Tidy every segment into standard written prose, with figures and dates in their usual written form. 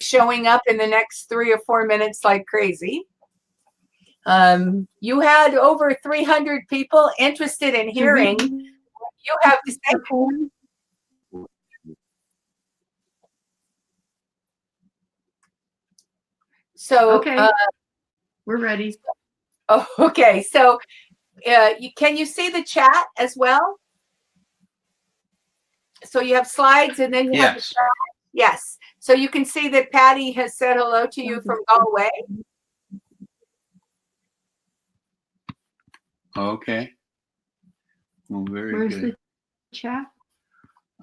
showing up in the next 3 or 4 minutes like crazy. You had over 300 people interested in hearing what you have to say. So, okay, we're ready. Oh, okay. So, can you see the chat as well? So you have slides, and then you have the chat. Yes. So you can see that Patty has said hello to you from Galway. Okay. Well, very Where's good. The chat?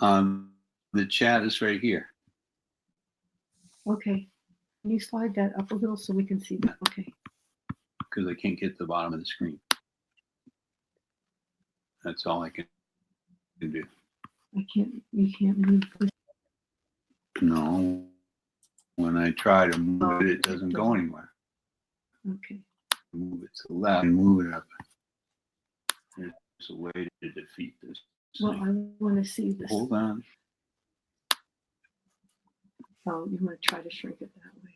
The chat is right here. Okay. Can you slide that up a little so we can see that? Okay. Because I can't get to the bottom of the screen. That's all I can do. You can't move this. No. When I try to move it, it doesn't go anywhere. Okay. Move it to the left and move it up. There's a way to defeat this. Well, I want to see this. Hold on. Oh, you want to try to shrink it that way.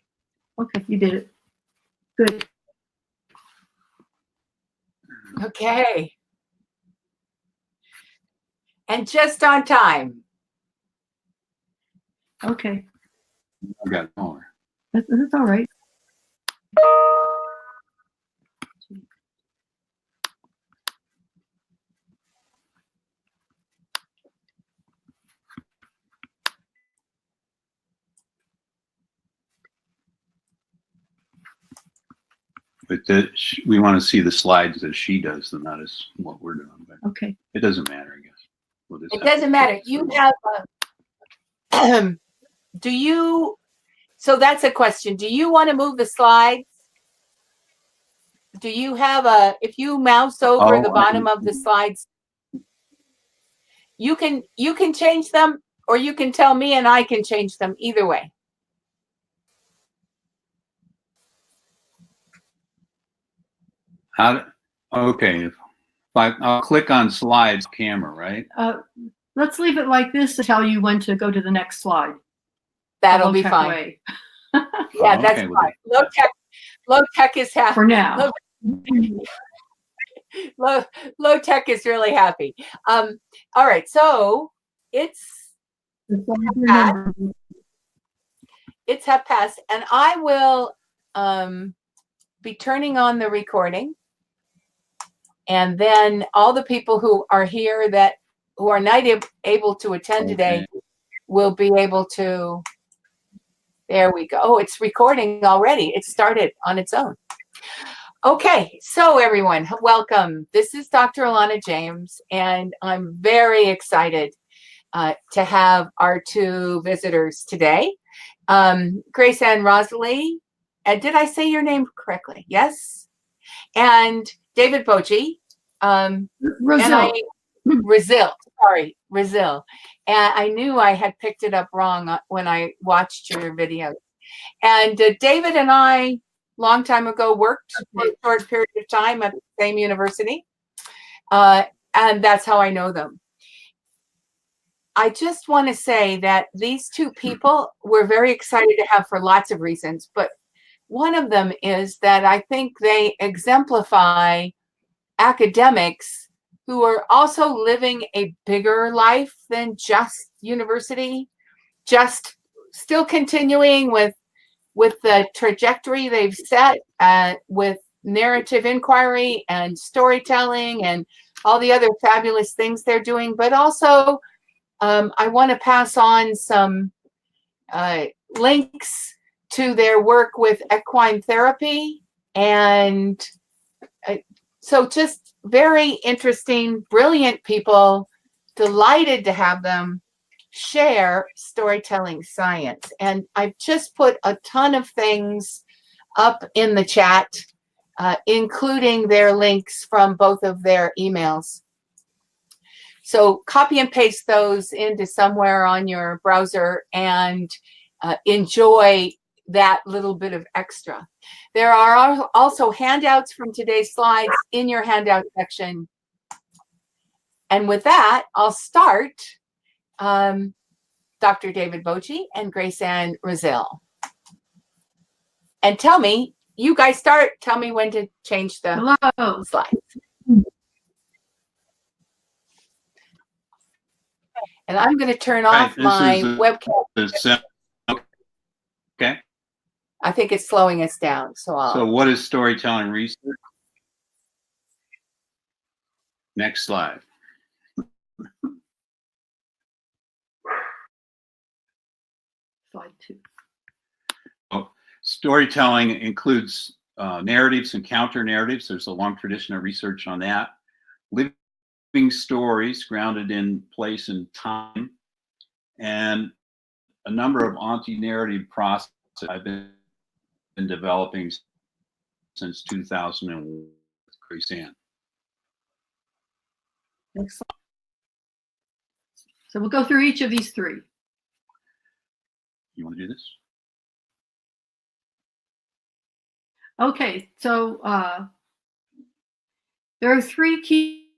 Okay, you did it. Good. Okay. And just on time. Okay. I got more. That's all right. But we want to see the slides that she does, and not as what we're doing. But okay. It doesn't matter, I guess. We'll It doesn't matter. You have do you, so that's a question. Do you want to move the slides? Do you have if you mouse over the bottom of the slides, you can change them, or you can tell me and I can change them, either way. Okay. I'll click on slides camera, right? Let's leave it like this to tell you when to go to the next slide. That'll be fine. Yeah, that's fine. Low tech is happy. For now. Low tech is really happy. All right, so it's half past, and I will be turning on the recording, and then all the people who are here who are not able to attend today will be able to. There we go. Oh, it's recording already. It started on its own. Okay, so everyone, welcome. This is Dr. Alana James, and I'm very excited to have our two visitors today. Grace and Rosile, did I say your name correctly? Yes. And David Boje. Rosile. Sorry, Rosile. And I knew I had picked it up wrong when I watched your video. And David and I, long time ago, worked for a short period of time at the same university. And that's how I know them. I just want to say that these two people we're very excited to have for lots of reasons. But one of them is that I think they exemplify academics who are also living a bigger life than just university, just still continuing with the trajectory they've set with narrative inquiry and storytelling and all the other fabulous things they're doing. But also, I want to pass on some links to their work with equine therapy. And so just very interesting, brilliant people, delighted to have them share storytelling science. And I've just put a ton of things up in the chat, including their links from both of their emails. So copy and paste those into somewhere on your browser and enjoy that little bit of extra. There are also handouts from today's slides in your handout section. And with that, I'll start. Dr. David Boje and Grace Ann Rosile. and tell me, you guys start, tell me when to change the Hello. slides. And I'm going to turn off my webcam. Okay. I think it's slowing us down. So what is storytelling research? Next slide. Slide 2. Storytelling includes narratives and counter-narratives. There's a long tradition of research on that. Living stories grounded in place and time, and a number of anti-narrative processes I've been developing since 2001 with Grace Ann. Next slide. So we'll go through each of these 3. You want to do this? Okay, so there are 3 key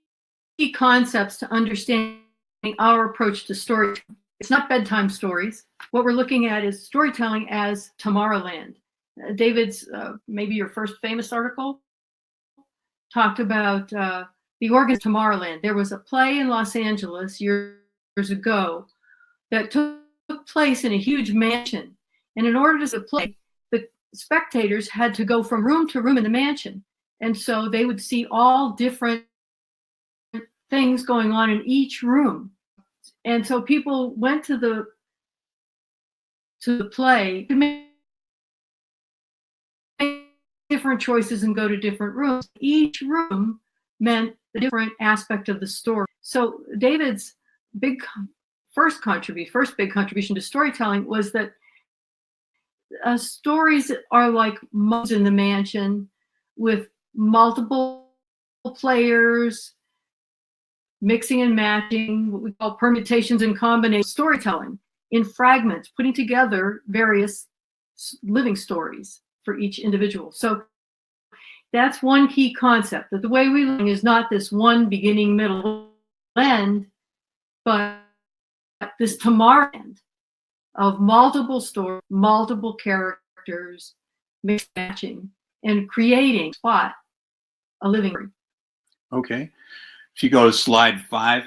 concepts to understanding our approach to story. It's not bedtime stories. What we're looking at is storytelling as Tomorrowland. David's, maybe your first famous article, talked about the organ Tomorrowland. There was a play in Los Angeles years ago that took place in a huge mansion. And in order to play, the spectators had to go from room to room in the mansion. And so they would see all different things going on in each room. And so people went to the play to make different choices and go to different rooms. Each room meant a different aspect of the story. So David's first big contribution to storytelling was that stories are like modes in the mansion with multiple players, mixing and matching, what we call permutations and combinations, storytelling in fragments, putting together various living stories for each individual. So that's one key concept, that the way we learn is not this one beginning, middle, end, but this Tomorrowland of multiple stories, multiple characters, mixed matching, and creating a living room. Okay. If you go to slide 5,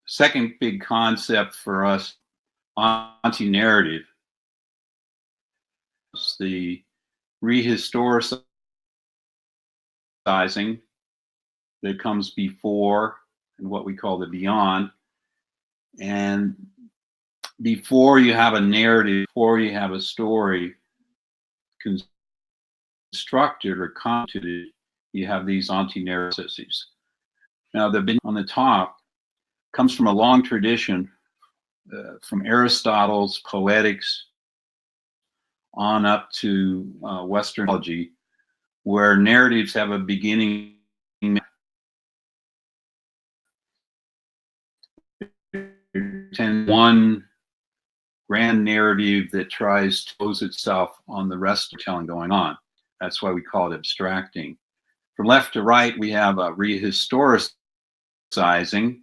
second big concept for us, anti-narrative, is the rehistoricizing that comes before and what we call the beyond. And before you have a narrative, before you have a story constructed or constituted, you have these antenarrative processes. Now, the on the top comes from a long tradition from Aristotle's Poetics on up to Western theology, where narratives have a beginning. One grand narrative that tries to pose itself on the rest of the telling going on. That's why we call it abstracting. From left to right, we have a rehistoricizing,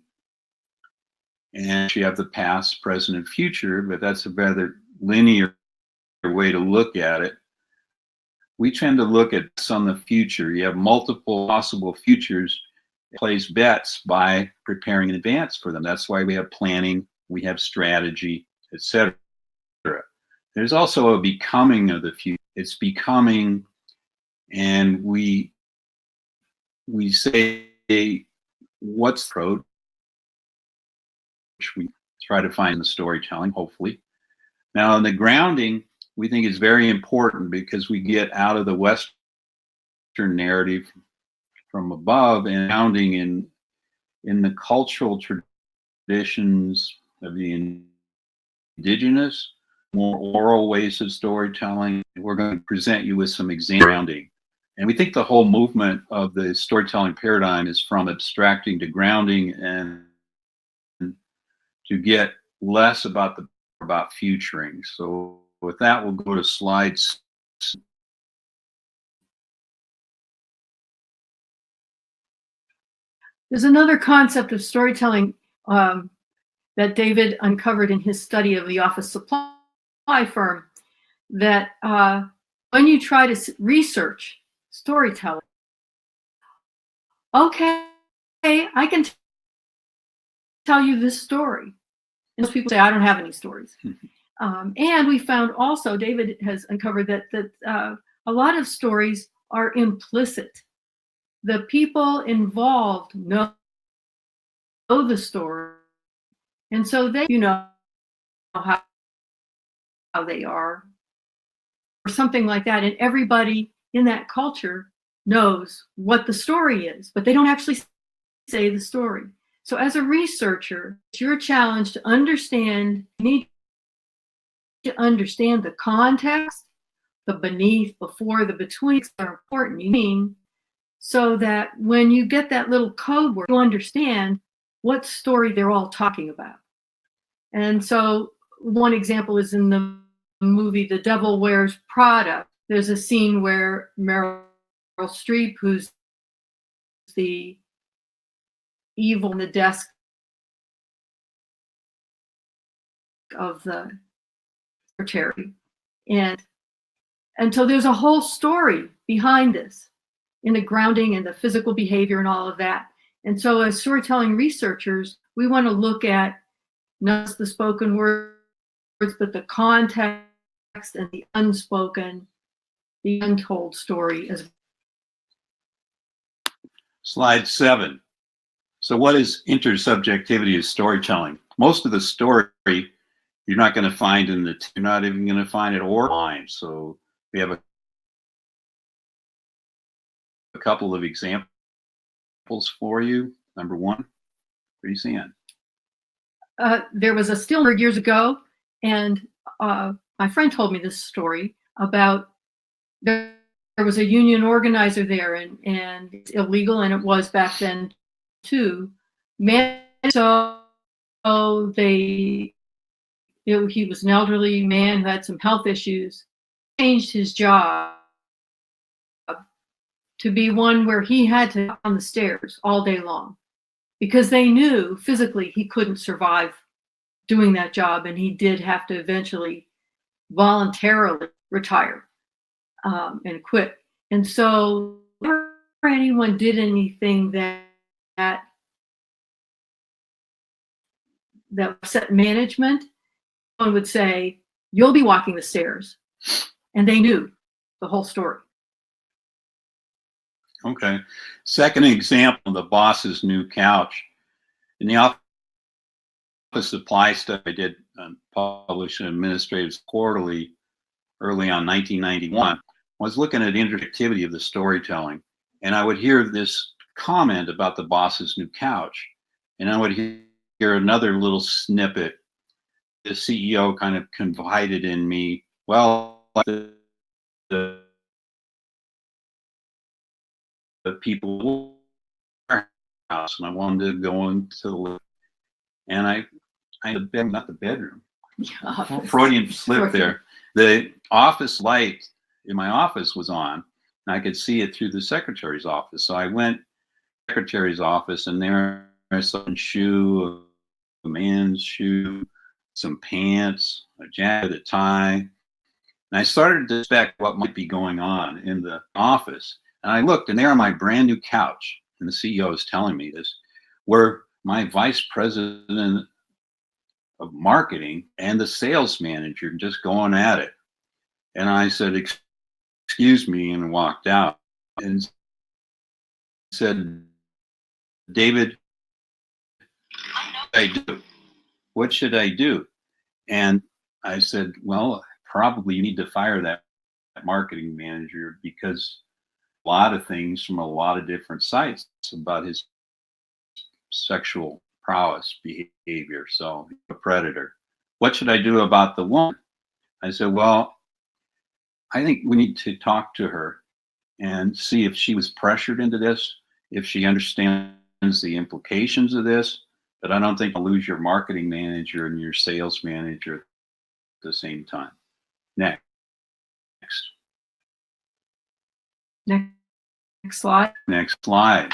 and you have the past, present, and future, but that's a rather linear way to look at it. We tend to look at some of the future. You have multiple possible futures. It plays bets by preparing in advance for them. That's why we have planning, we have strategy, etc. There's also a becoming of the future. It's becoming, and we say what's the road, which we try to find in the storytelling, hopefully. Now, in the grounding, we think is very important because we get out of the Western narrative from above and grounding in the cultural traditions of the indigenous, more oral ways of storytelling. We're going to present you with some example grounding. And we think the whole movement of the storytelling paradigm is from abstracting to grounding and to get less about futuring. So with that, we'll go to slides. There's another concept of storytelling that David uncovered in his study of the office supply firm that when you try to research storytelling, okay, I can tell you this story. And most people say, I don't have any stories. And we found also, David has uncovered that a lot of stories are implicit. The people involved know the story, and so they, how they are, or something like that. And everybody in that culture knows what the story is, but they don't actually say the story. So as a researcher, it's your challenge to understand, you need to understand the context, the beneath, before, the between are important. You mean so that when you get that little code word, you understand what story they're all talking about. And so one example is in the movie The Devil Wears Prada. There's a scene where Meryl Streep, who's the evil on the desk of the secretary, and so there's a whole story behind this, in the grounding and the physical behavior and all of that. And so as storytelling researchers, we want to look at not just the spoken words, but the context and the unspoken, the untold story as well. Slide 7. So what is intersubjectivity of storytelling? Most of the story you're not going to find you're not even going to find it online. So we have a couple of examples for you. Number one, raise hand. There was a Stillberg years ago, and my friend told me this story about there was a union organizer there, and it's illegal, and it was back then too. He was an elderly man who had some health issues, changed his job to be one where he had to go on the stairs all day long, because they knew physically he couldn't survive doing that job, and he did have to eventually voluntarily retire and quit. And so whenever anyone did anything that upset management, one would say, "You'll be walking the stairs," and they knew the whole story. Okay. Second example, the boss's new couch. In the office supply stuff I did, published in Administrative Quarterly early on 1991, I was looking at interactivity of the storytelling, and I would hear this comment about the boss's new couch, and I would hear another little snippet. The CEO kind of confided in me, well, the people house, and I wanted to go into the living, and I not the bedroom. Yeah, Freudian slip there. The office light in my office was on, and I could see it through the secretary's office. So I went to the secretary's office, and there I saw a shoe, a man's shoe, some pants, a jacket, a tie. And I started to suspect what might be going on in the office. And I looked, and there on my brand new couch, and the CEO is telling me this, were my vice president of marketing and the sales manager just going at it. And I said, excuse me, and walked out and said, David, what should I do? And I said, well, probably you need to fire that marketing manager, because a lot of things from a lot of different sites about his sexual prowess behavior. So a predator. What should I do about the woman? I said, well, I think we need to talk to her and see if she was pressured into this, if she understands the implications of this. But I don't think you'll lose your marketing manager and your sales manager at the same time. Next. Next slide. Next slide.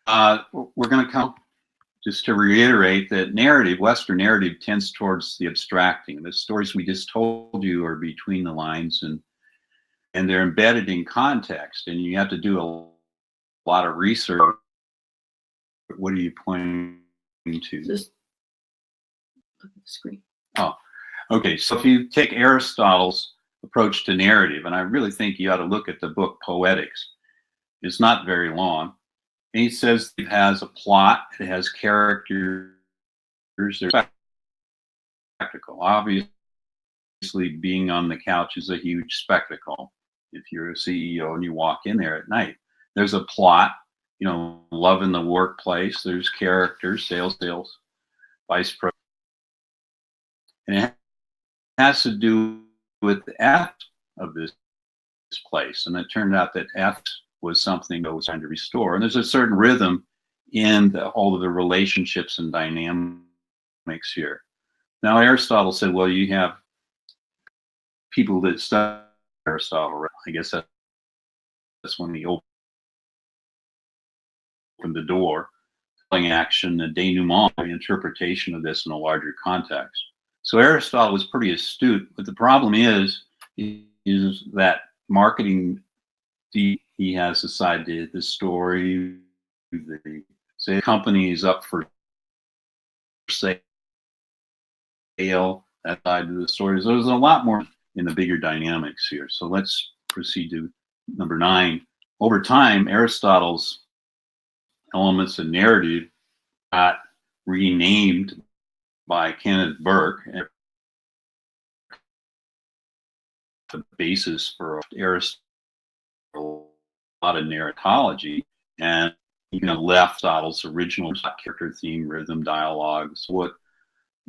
We're going to come just to reiterate that narrative, Western narrative, tends towards the abstracting. The stories we just told you are between the lines, and they're embedded in context, and you have to do a lot of research. What are you pointing to? Just look at the screen. Oh, okay. So if you take Aristotle's approach to narrative, and I really think you ought to look at the book Poetics. It's not very long. And he says it has a plot, it has characters, there's spectacle. Obviously, being on the couch is a huge spectacle. If you're a CEO and you walk in there at night, there's a plot, love in the workplace, there's characters, sales, vice president. And it has to do with the ethics of this place. And it turned out that ethics was something that was trying to restore. And there's a certain rhythm in all of the relationships and dynamics here. Now, Aristotle said, well, you have people that study Aristotle. I guess that's when he opened the door, action, the denouement, the interpretation of this in a larger context. So Aristotle was pretty astute, but the problem is that marketing, he has decided the story, say a company is up for sale, that side of the story. So there's a lot more in the bigger dynamics here. So let's proceed to number 9. Over time, Aristotle's elements of narrative got renamed by Kenneth Burke, the basis for Aristotle, a lot of narratology, and left Aristotle's original character, theme, rhythm, dialogues. What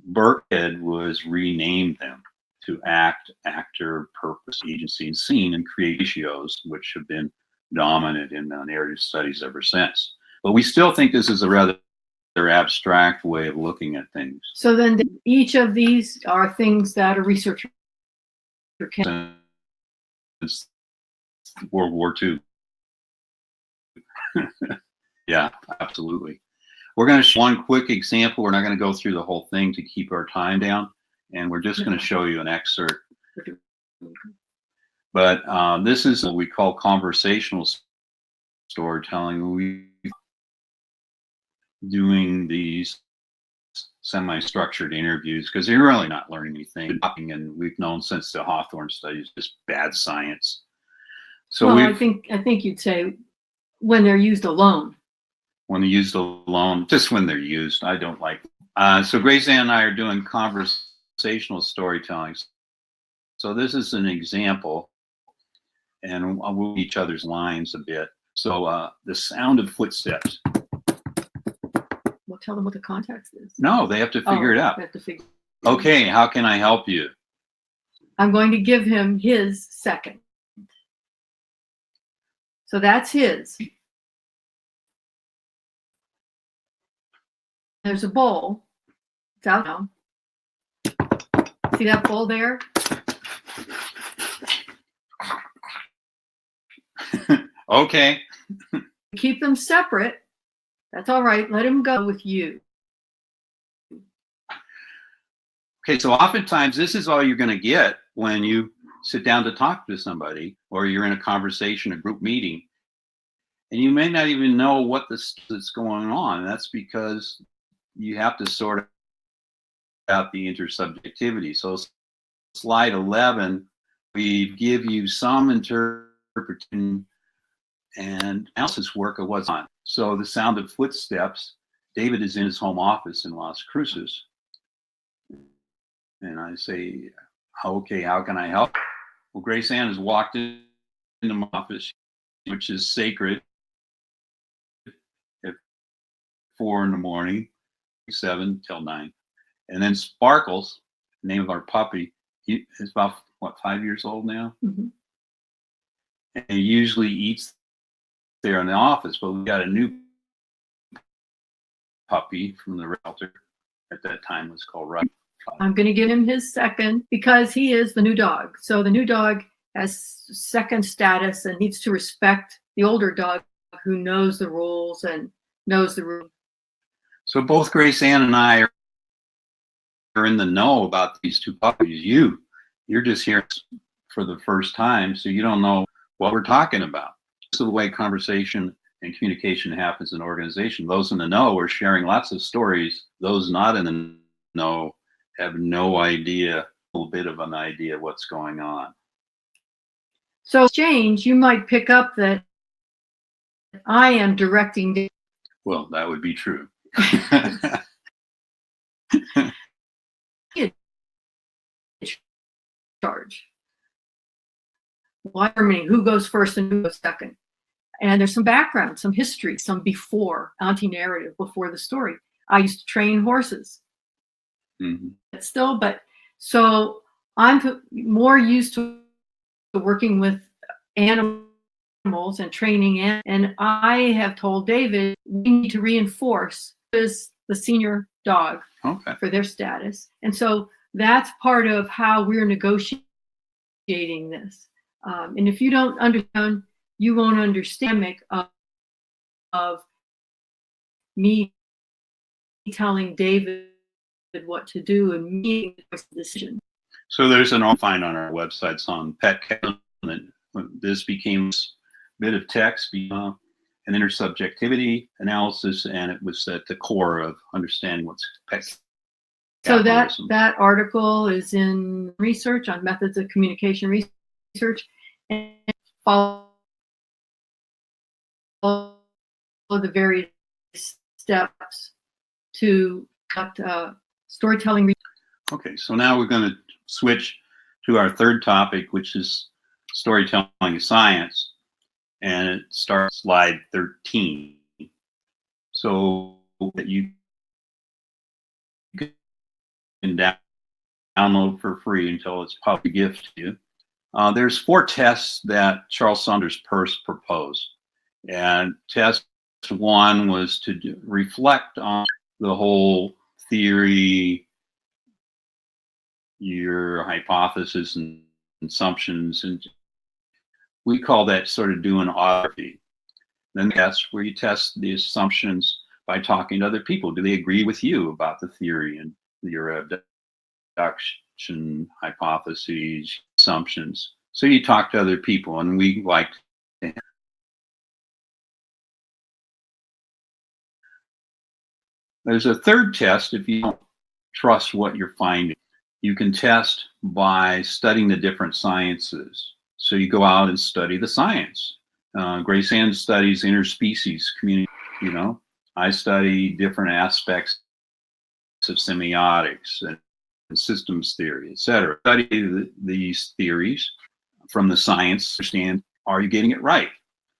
Burke did was rename them to act, actor, purpose, agency, and scene, and create ratios, which have been dominant in narrative studies ever since. But we still think this is a rather abstract way of looking at things. So then each of these are things that a researcher can. Since World War II. Yeah, absolutely. We're going to show one quick example. We're not going to go through the whole thing to keep our time down, and we're just going to show you an excerpt. But this is what we call conversational storytelling. We doing these semi-structured interviews because you're really not learning anything. And we've known since the Hawthorne studies, just bad science. So well, I think you'd say when they're used alone. When they're used alone, just when they're used. I don't like. So Grace Ann and I are doing conversational storytelling. So this is an example, and we'll move each other's lines a bit. So the sound of footsteps. Well, tell them what the context is. No, they have to figure it out. They have to figure. Okay, how can I help you? I'm going to give him his second. So that's his. There's a bowl. It's out now. See that bowl there? Okay. Keep them separate. That's all right. Let him go with you. Okay, so oftentimes this is all you're going to get when you sit down to talk to somebody, or you're in a conversation, a group meeting, and you may not even know what is going on. That's because you have to sort out the intersubjectivity. So slide 11, we give you some interpretation and analysis work of what's on. So the sound of footsteps, David is in his home office in Las Cruces. And I say, okay, how can I help? Well, Grace Ann has walked into my office, which is sacred, at 4 in the morning, 7 till 9. And then Sparkles, the name of our puppy, he is about, 5 years old now? Mm-hmm. And he usually eats there in the office, but we got a new puppy from the shelter. At that time was called Rosile. I'm going to give him his second because he is the new dog. So the new dog has second status and needs to respect the older dog who knows the rules and knows the rules. So both Grace Ann and I are in the know about these two puppies. You're just here for the first time, so you don't know what we're talking about. This is the way conversation and communication happens in an organization. Those in the know are sharing lots of stories. Those not in the know have no idea, a little bit of an idea what's going on. So exchange, you might pick up that I am directing. Well, that would be true. Charge. Why who goes first and who goes second? And there's some background, some history, some before, anti-narrative, before the story. I used to train horses. Still, but so I'm more used to working with animals and training, and I have told David we need to reinforce this the senior dog for their status, and so that's part of how we're negotiating this. And if you don't understand, you won't understand of me telling David what to do and me making the decision. So there's an find on our websites on pet care. This became a bit of text, an intersubjectivity analysis, and it was at the core of understanding what's pet. So that article is in research on methods of communication research, and follow the various steps to cut storytelling. Okay, so now we're going to switch to our third topic, which is storytelling science, and it starts slide 13. So that you can download for free until it's public gift to you. There's 4 tests that Charles Saunders Peirce proposed, and test 1 was to reflect on the whole theory, your hypothesis and assumptions, and we call that sort of doing autography. Then that's where you test the assumptions by talking to other people. Do they agree with you about the theory and your abduction hypotheses, assumptions? So you talk to other people, and we like to. There's a third test if you don't trust what you're finding. You can test by studying the different sciences. So you go out and study the science. Grace Ann studies interspecies community. I study different aspects of semiotics and systems theory, etc. Study these theories from the science. Understand, are you getting it right,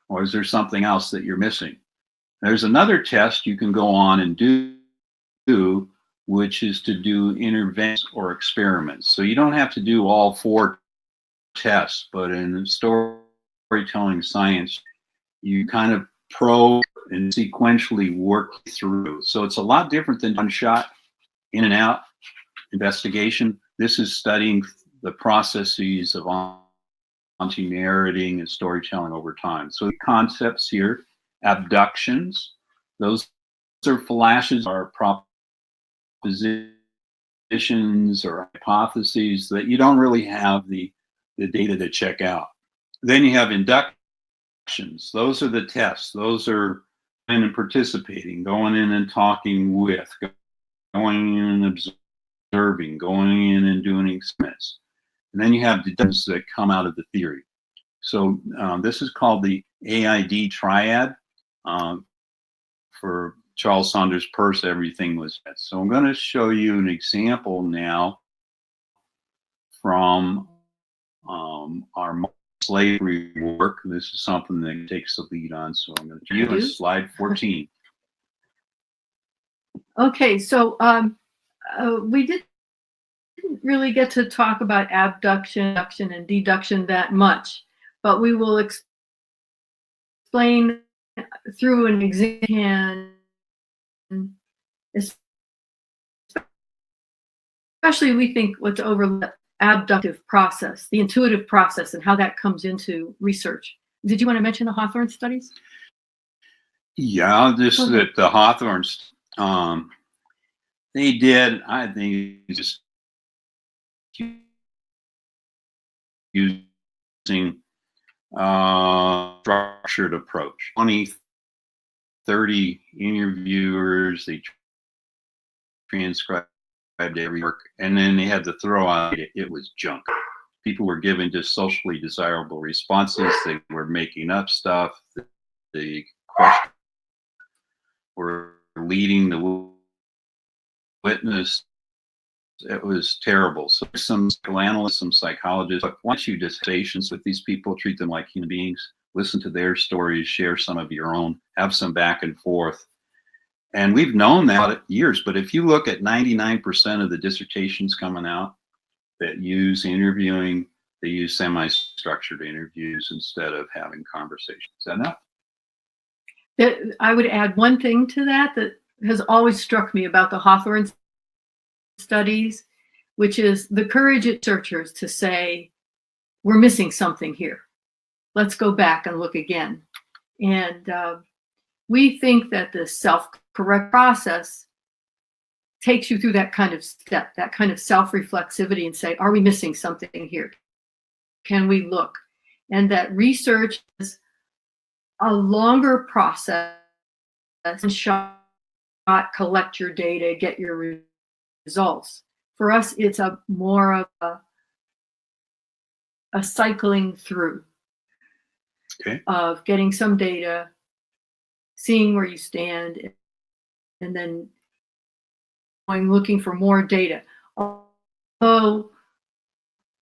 or is there something else that you're missing? There's another test you can go on and do, which is to do interventions or experiments. So you don't have to do all 4 tests, but in storytelling science, you kind of probe and sequentially work through. So it's a lot different than one shot, in and out investigation. This is studying the processes of anti-narrating and storytelling over time. So the concepts here, abductions, those are flashes, are propositions or hypotheses that you don't really have the data to check out. Then you have inductions. Those are the tests. Those are in and participating, going in and talking with, going in and observing, going in and doing experiments. And then you have deductions that come out of the theory. So this is called the AID triad. For Charles Saunders Peirce, everything was that. So I'm going to show you an example now from our slavery work. This is something that takes the lead on. So I'm going to do you slide 14. Okay, so we didn't really get to talk about abduction and deduction that much, but we will explain through an example, especially we think what's overlooked, abductive process, the intuitive process, and how that comes into research. Did you want to mention the Hawthorne studies? Yeah, the Hawthorne They did, I think, just using structured approach. 20, 30 interviewers, they transcribed every work, and then they had to throw out it was junk. People were given just socially desirable responses. They were making up stuff. The questions were leading the witness. It was terrible. So some psychoanalysts, some psychologists, but once you just patience with these people, treat them like human beings, listen to their stories, share some of your own, have some back and forth. And we've known that for years, but if you look at 99% of the dissertations coming out that use interviewing, they use semi-structured interviews instead of having conversations. Is that enough? I would add one thing to that has always struck me about the Hawthorne studies, which is the courage of researchers to say, we're missing something here. Let's go back and look again. And we think that the self-correct process takes you through that kind of step, that kind of self-reflexivity, and say, are we missing something here? Can we look? And that research is a longer process and collect your data, get your results. For us, it's a more of a cycling through of getting some data, seeing where you stand, and then going looking for more data. Although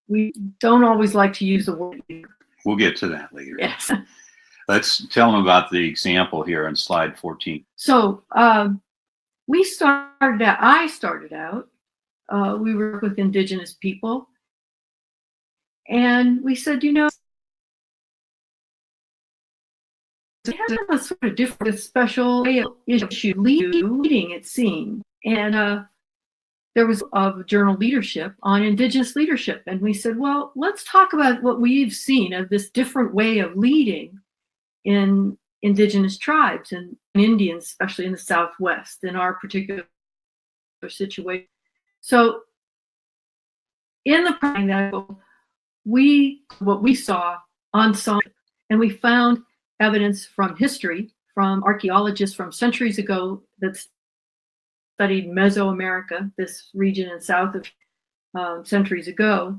we don't always like to use the word. We'll get to that later. Yes. Let's tell them about the example here on slide 14. So I started out, we work with Indigenous people, and we said, they have a sort of different special way of issue leading, it seemed. And there was a journal leadership on Indigenous leadership. And we said, well, let's talk about what we've seen of this different way of leading in Indigenous tribes and Indians, especially in the Southwest, in our particular situation. So in the article, what we saw on some, and we found evidence from history, from archaeologists from centuries ago that studied Mesoamerica, this region in south of centuries ago.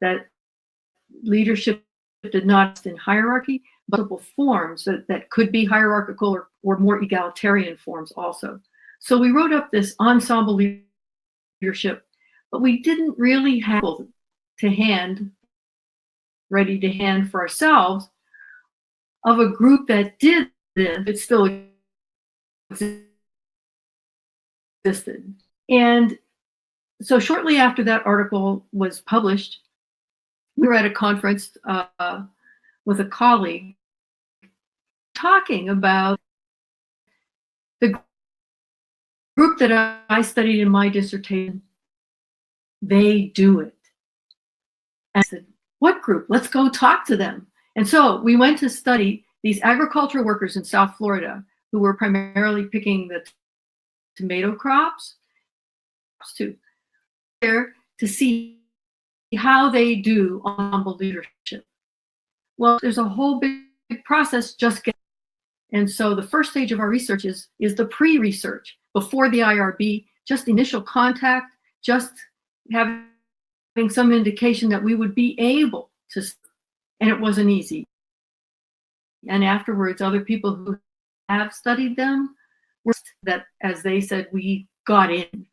That leadership did not in hierarchy, but multiple forms that could be hierarchical or more egalitarian forms also. So we wrote up this ensemble leadership, but we didn't really have ready to hand for ourselves of a group that did this, it still existed. And so shortly after that article was published, we were at a conference with a colleague talking about the group that I studied in my dissertation. They do it. And I said, what group? Let's go talk to them. And so we went to study these agricultural workers in South Florida who were primarily picking the tomato crops to see how they do ensemble leadership. Well, there's a whole big process and so the first stage of our research is the pre-research before the IRB, just initial contact, just having some indication that we would be able to, and it wasn't easy. And afterwards, other people who have studied them were that, as they said, we got in.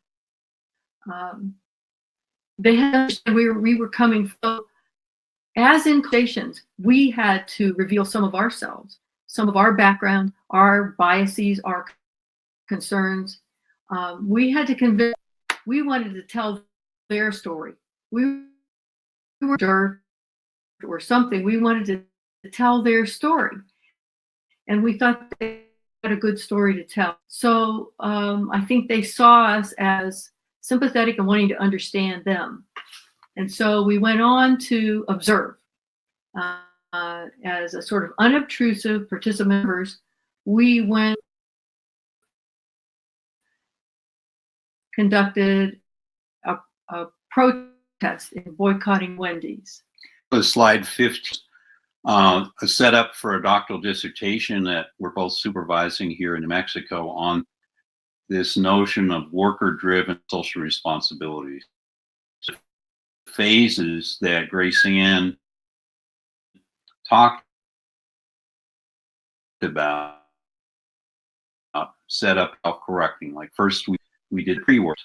They had we were coming from, as in stations, we had to reveal some of ourselves, some of our background, our biases, our concerns. We had to convince, we wanted to tell their story. We were dirt or something. We wanted to tell their story. And we thought they had a good story to tell. So I think they saw us as sympathetic and wanting to understand them. And so we went on to observe. as a sort of unobtrusive participant members, we conducted a protest in boycotting Wendy's. Slide 15, a setup for a doctoral dissertation that we're both supervising here in New Mexico on this notion of worker-driven social responsibility. Phases that Grace Ann talked about, set up self-correcting. Like first we did pre-work,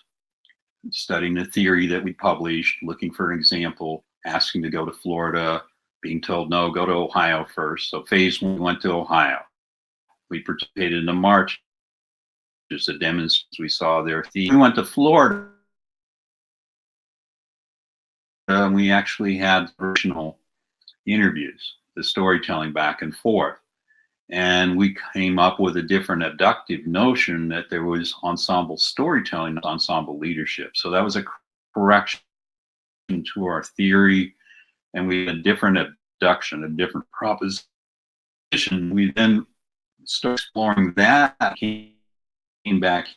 studying the theory that we published, looking for an example, asking to go to Florida, being told no, go to Ohio first. So phase 1, we went to Ohio. We participated in the march, just a demonstration we saw there. We went to Florida, and we actually had personal interviews, the storytelling back and forth. And we came up with a different abductive notion that there was ensemble storytelling, ensemble leadership. So that was a correction to our theory, and we had a different abduction, a different proposition. We then started exploring that, came back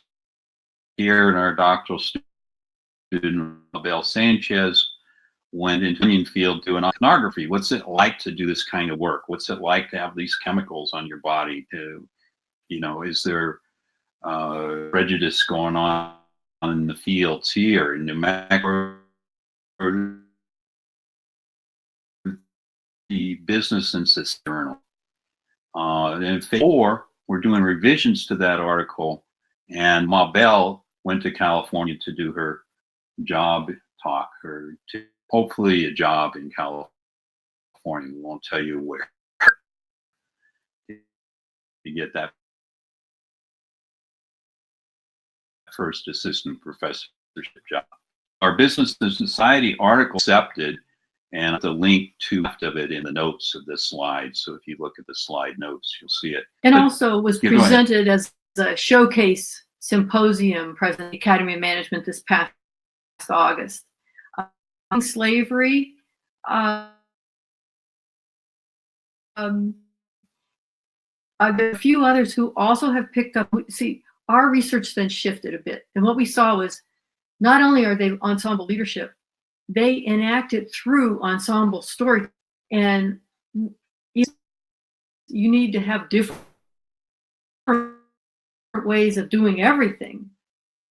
here, and our doctoral student, Mabel Sanchez, went into the onion field doing oceanography. What's it like to do this kind of work? What's it like to have these chemicals on your body? To, you know, is there prejudice going on in the fields here in New Mexico? The business and system. And phase 4, we're doing revisions to that article, and Mabel went to California to do her job talk, or to hopefully a job in California. We won't tell you where to get that first assistant professorship job. Our Business and Society article accepted, and the link to of it in the notes of this slide. So if you look at the slide notes, you'll see it. And but, also was presented as a showcase symposium present at the Academy of Management this past August. Slavery. There are a few others who also have picked up. See, our research then shifted a bit, and what we saw was not only are they ensemble leadership, they enact it through ensemble story, and you need to have different ways of doing everything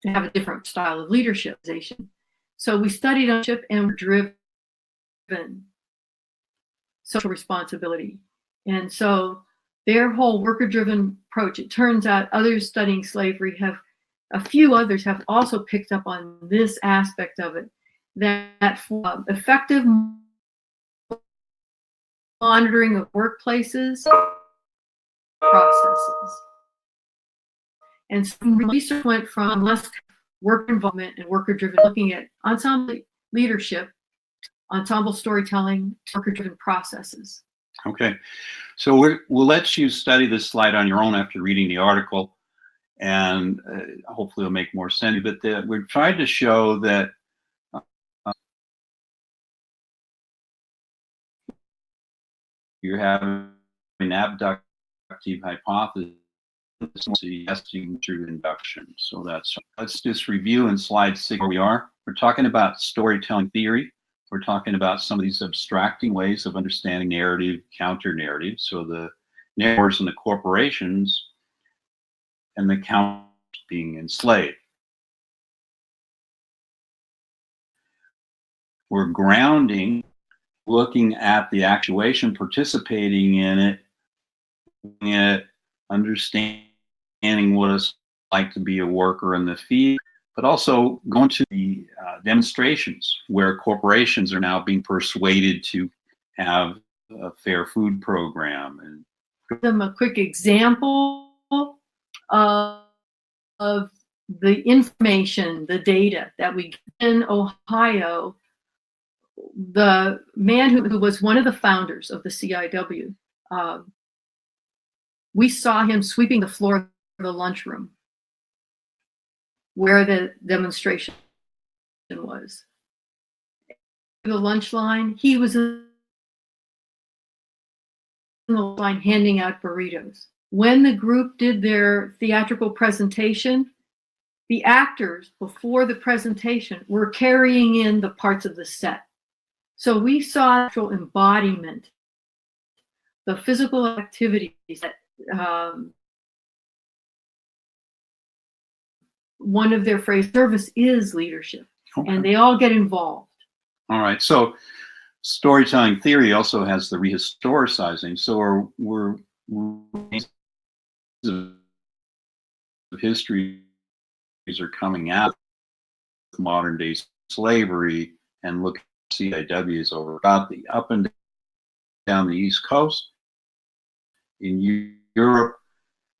to have a different style of leadership. So we studied ownership and were driven social responsibility. And so their whole worker-driven approach, it turns out others studying slavery have, a few others have also picked up on this aspect of it, that effective monitoring of workplaces, processes. And so research went from less work involvement and worker-driven, looking at ensemble leadership, ensemble storytelling, worker-driven processes. Okay, so we'll let you study this slide on your own after reading the article, and hopefully it'll make more sense. But we've tried to show that you have an abductive hypothesis testing through induction. So let's just review in slide 6 where we are. We're talking about storytelling theory. We're talking about some of these abstracting ways of understanding narrative, counter-narrative. So the narrators and the corporations, and the count being enslaved. We're grounding, looking at the actuation, participating in it, understanding what it's like to be a worker in the field, but also going to the demonstrations where corporations are now being persuaded to have a fair food program. And give them a quick example of the information, the data that we get in Ohio. The man who was one of the founders of the CIW, we saw him sweeping the floor of the lunchroom where the demonstration was. The lunch line, he was in the line handing out burritos. When the group did their theatrical presentation, the actors before the presentation were carrying in the parts of the set. So we saw actual embodiment, the physical activities that one of their phrases, service is leadership, and they all get involved. All right. So storytelling theory also has the rehistoricizing. So we're of history are coming out of modern day slavery and look at CIWs over about the up and down the East Coast, in Europe,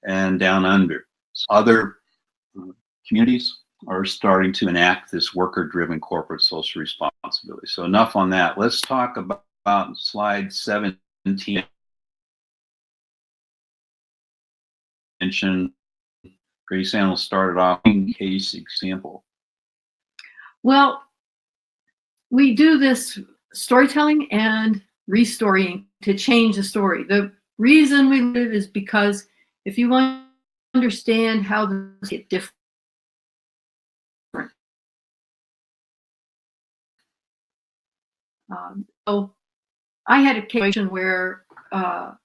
and down under. Other communities are starting to enact this worker-driven corporate social responsibility. So enough on that. Let's talk about slide 17. Mention Grace Ann will start it off in case example. Well, we do this storytelling and restorying to change the story. The reason we do it is because if you want to understand how things get different, so I had a situation where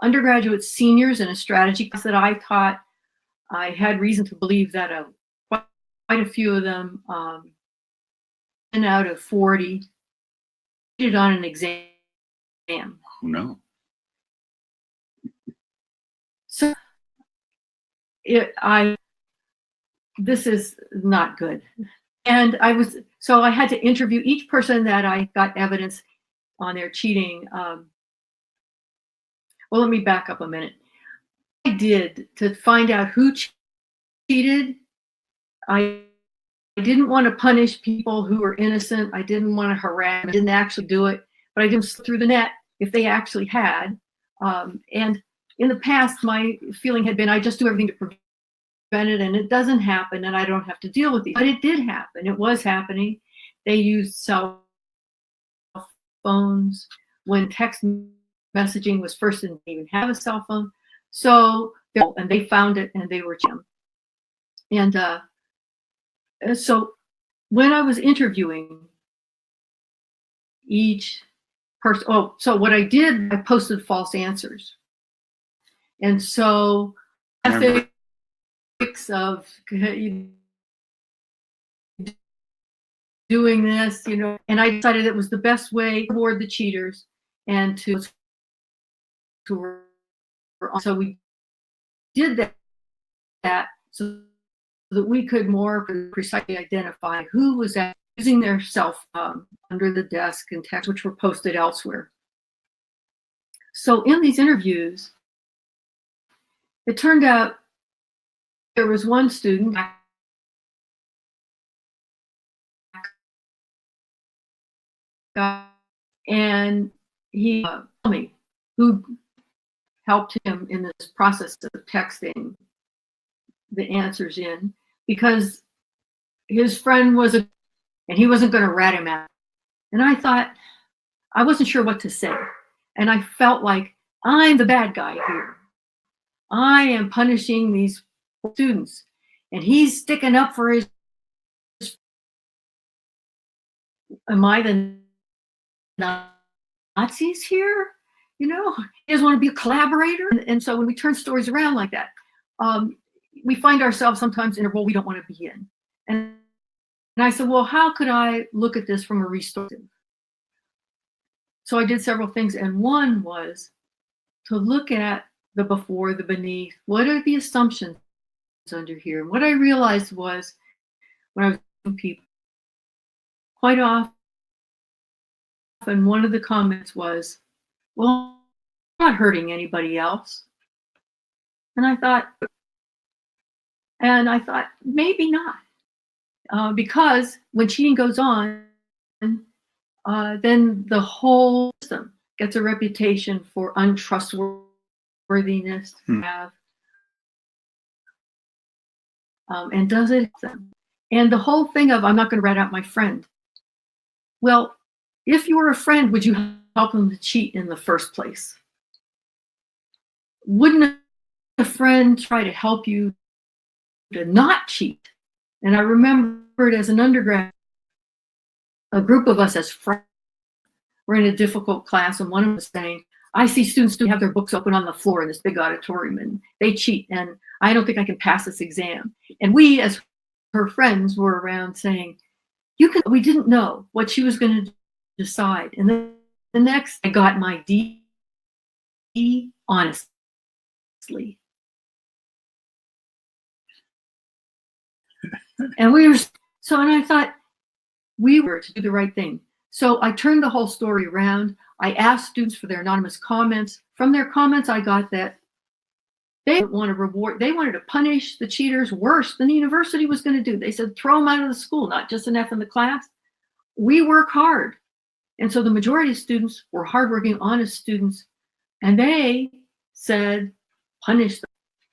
undergraduate seniors in a strategy class that I taught, I had reason to believe that quite a few of them, 10 out of 40, did on an exam. Oh, no. So this is not good. And I had to interview each person that I got evidence on their cheating. Well, let me back up a minute. I did to find out who cheated. I didn't want to punish people who were innocent. I didn't want to harass. I didn't actually do it, but I didn't slip through the net if they actually had. And in the past, my feeling had been I just do everything to prevent it, and it doesn't happen, and I don't have to deal with it. But it did happen. It was happening. They used cell phones when text messaging was first, didn't even have a cell phone. So, and they found it, and they were jammed. And so when I was interviewing each person, so what I did, I posted false answers. And so ethics of doing this, and I decided it was the best way to reward the cheaters and to so we did that so that we could more precisely identify who was using their cell phone under the desk and text, which were posted elsewhere. So in these interviews, it turned out there was one student and he told me who helped him in this process of texting the answers in, because his friend and he wasn't going to rat him out. And I thought, I wasn't sure what to say. And I felt like I'm the bad guy here. I am punishing these students, and he's sticking up for his. Am I the Nazis here? He doesn't want to be a collaborator. And so when we turn stories around like that, we find ourselves sometimes in a role we don't want to be in. And I said, well, how could I look at this from a restorative? So I did several things. And one was to look at the before, the beneath. What are the assumptions under here? And what I realized was when I was with people, quite often one of the comments was, well, I'm not hurting anybody else. And I thought, maybe not. Because when cheating goes on, then the whole system gets a reputation for untrustworthiness, and does it them. And the whole thing of, I'm not going to rat out my friend. Well, if you were a friend, would you help them to cheat in the first place? wouldn't a friend try to help you to not cheat? And I remembered as an undergrad, a group of us as friends were in a difficult class, and one of them was saying, I see students who have their books open on the floor in this big auditorium, and they cheat, and I don't think I can pass this exam. And we, as her friends, were around saying, you can. We didn't know what she was going to decide. And then the next, I got my D, honestly. And we were, so, and I thought, we were to do the right thing. So I turned the whole story around. I asked students for their anonymous comments. From their comments, I got that they didn't want to reward, they wanted to punish the cheaters worse than the university was going to do. They said, throw them out of the school, not just an F in the class. We work hard. And so the majority of students were hardworking, honest students, and they said, punish them.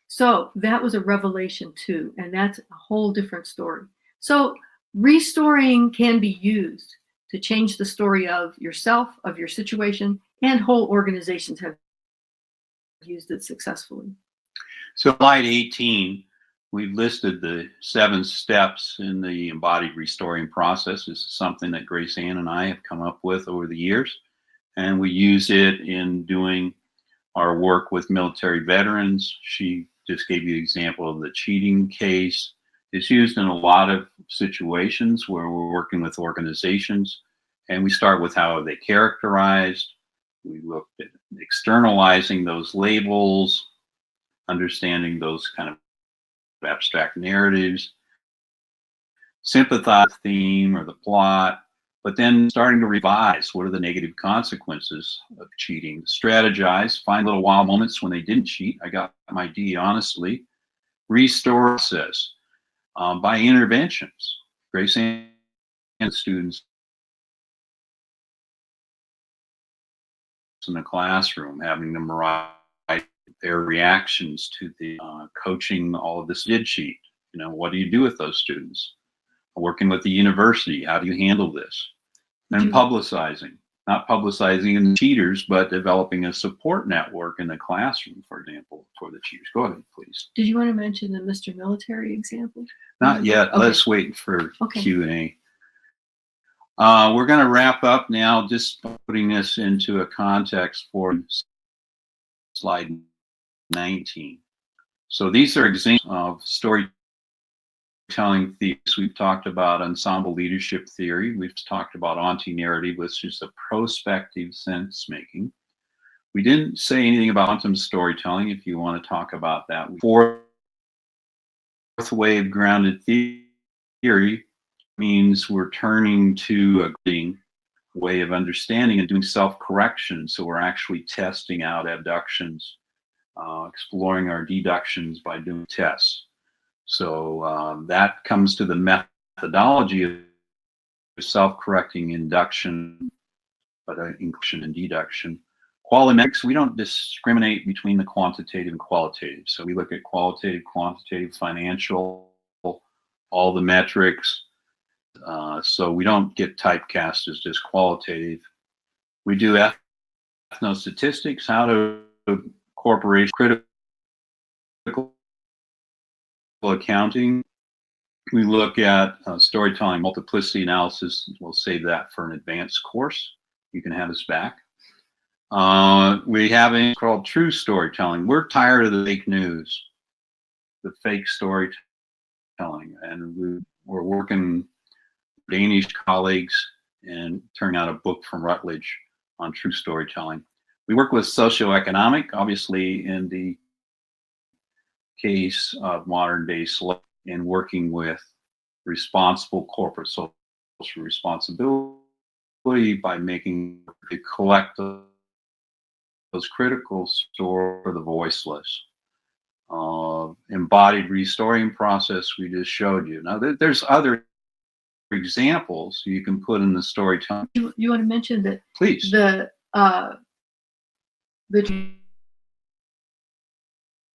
So that was a revelation too, and that's a whole different story. So restoring can be used to change the story of yourself, of your situation, and whole organizations have used it successfully. So slide 18, we've listed the 7 steps in the embodied restoring process. This is something that Grace Ann and I have come up with over the years, and we use it in doing our work with military veterans. She just gave you an example of the cheating case. It's used in a lot of situations where we're working with organizations, and we start with how are they characterized. We look at externalizing those labels, understanding those kind of abstract narratives, sympathize with the theme or the plot, but then starting to revise what are the negative consequences of cheating, strategize, find little wild moments when they didn't cheat. I got my D honestly. Restore process by interventions. Grace and students in the classroom, having them write their reactions to the coaching all of this did cheat. You know, what do you do with those students? Working with the university, how do you handle this? And publicizing, not publicizing in the cheaters, but developing a support network in the classroom, for example, for the cheaters. Go ahead, please. Did you want to mention the Mr. Military example? Not yet. Okay. Let's wait for Okay. Q&A. We're going to wrap up now, just putting this into a context for slide 19. So these are examples of storytelling theories. We've talked about ensemble leadership theory. We've talked about antenarrative, which is a prospective sense making. We didn't say anything about quantum storytelling, if you want to talk about that. Fourth wave grounded theory means we're turning to a way of understanding and doing self-correction. So we're actually testing out abductions, exploring our deductions by doing tests. So that comes to the methodology of self-correcting induction, but inclusion and deduction. Quality metrics, we don't discriminate between the quantitative and qualitative. So we look at qualitative, quantitative, financial, all the metrics. So we don't get typecast as just qualitative. We do ethnostatistics, how to corporation critical accounting. We look at storytelling multiplicity analysis. We'll save that for an advanced course. You can have us back. We have a called true storytelling. We're tired of the fake news, the fake storytelling, and we're working with Danish colleagues and turning out a book from Rutledge on true storytelling. We work with socioeconomic, obviously in the case of modern day slavery, and working with responsible corporate social responsibility by making to collect those critical stories for the voiceless. Embodied restoring process we just showed you. Now there's other examples you can put in the storytelling. You want to mention that? Please. The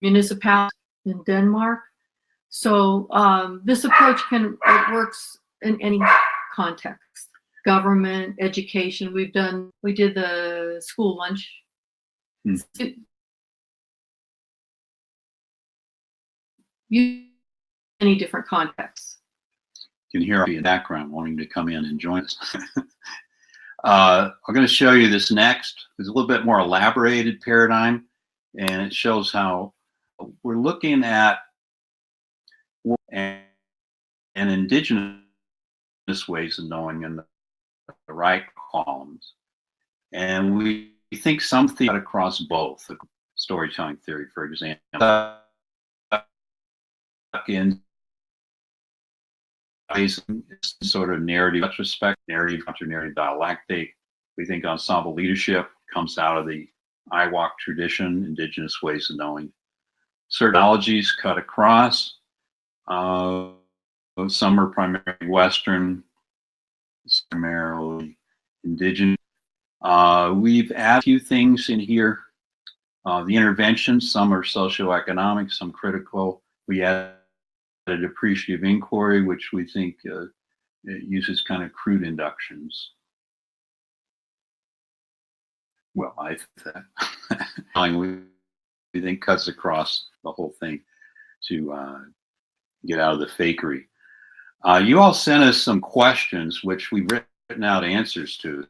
municipality in Denmark. So this approach it works in any context, government, education. We did the school lunch. use many different contexts. You can hear in the background wanting to come in and join us. I'm going to show you this next. It's a little bit more elaborated paradigm, and it shows how we're looking at an indigenous ways of knowing in the right columns. And we think something across both. Storytelling theory, for example, in sort of narrative retrospect, narrative, counter-narrative dialectic. We think ensemble leadership comes out of the Iwak tradition, indigenous ways of knowing. Certain technologies cut across. Some are primarily Western, primarily indigenous. We've added a few things in here. The interventions, some are socioeconomic, some critical. We added appreciative inquiry, which we think it uses kind of crude inductions. Well, I think we think cuts across the whole thing to get out of the fakery. You all sent us some questions, which we've written out answers to.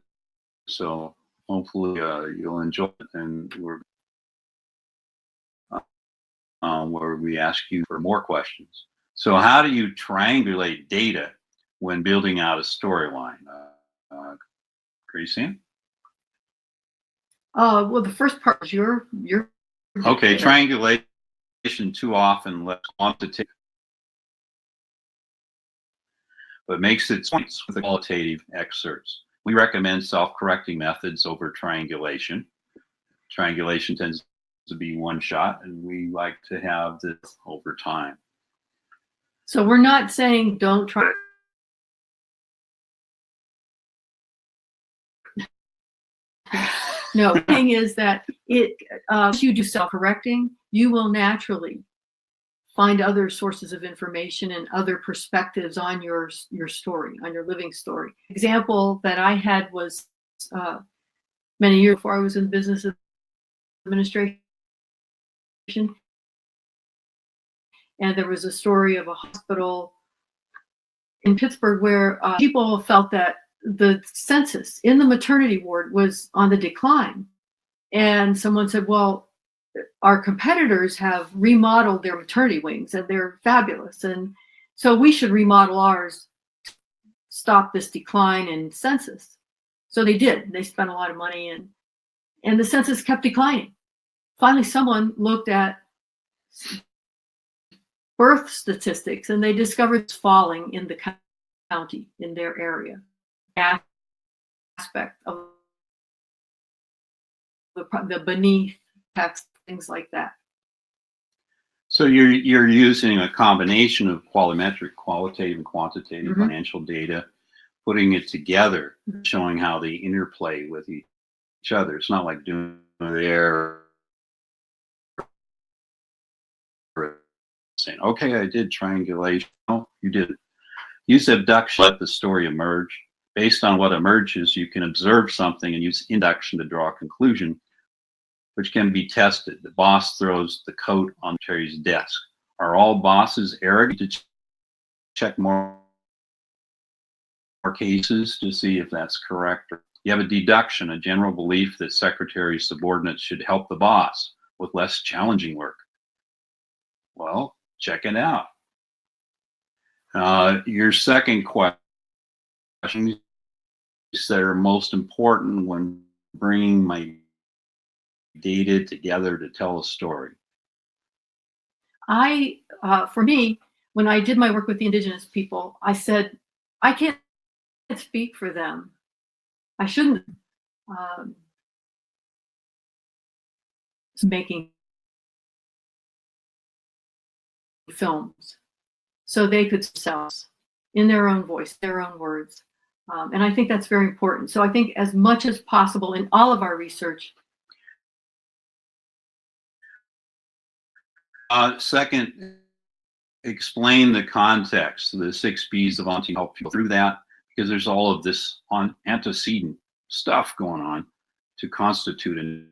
So hopefully you'll enjoy it. And where we ask you for more questions. So how do you triangulate data when building out a storyline? Gracie? Well, the first part is your. Okay, triangulation too often less quantitative, but makes its points with the qualitative excerpts. We recommend self-correcting methods over triangulation. Triangulation tends to be one shot, and we like to have this over time. So we're not saying don't try. No, the thing is that if you do self-correcting, you will naturally find other sources of information and other perspectives on your story, on your living story. Example that I had was many years before I was in business administration, and there was a story of a hospital in Pittsburgh where people felt that the census in the maternity ward was on the decline. And someone said, well, our competitors have remodeled their maternity wings and they're fabulous. And so we should remodel ours to stop this decline in census. So they did. They spent a lot of money and the census kept declining. Finally, someone looked at birth statistics and they discovered it's falling in the county, in their area. Aspect of the beneath text, things like that. So you're using a combination of qualitative and quantitative financial data, putting it together, showing how they interplay with each other. It's not like doing there saying, okay, I did triangulation. No, you didn't. Use abduction, let the story emerge. Based on what emerges, you can observe something and use induction to draw a conclusion, which can be tested. The boss throws the coat on Terry's desk. Are all bosses arrogant to check more cases to see if that's correct? You have a deduction, a general belief that secretary subordinates should help the boss with less challenging work. Well, check it out. Your second question that are most important when bringing my data together to tell a story? For me, when I did my work with the indigenous people, I said, I can't speak for them. I shouldn't. Making films so they could sell in their own voice, their own words. And I think that's very important. So I think as much as possible in all of our research. Second, explain the context. The 6 B's of Auntie help people through that, because there's all of this antecedent stuff going on to constitute a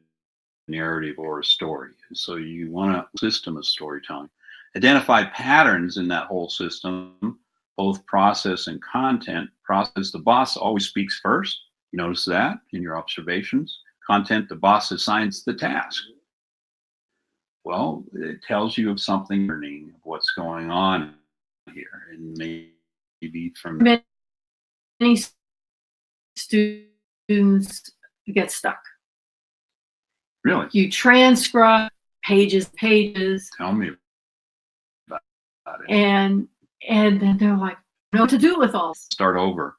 narrative or a story. So you want a system of storytelling. identify patterns in that whole system, both process and content. Process, the boss always speaks first. You notice that in your observations. Content, the boss assigns the task. Well, it tells you of something learning of what's going on here, and maybe from Many students get stuck. really. You transcribe pages, Tell me about it. and then they're like, I don't know what to do with all this. Start over.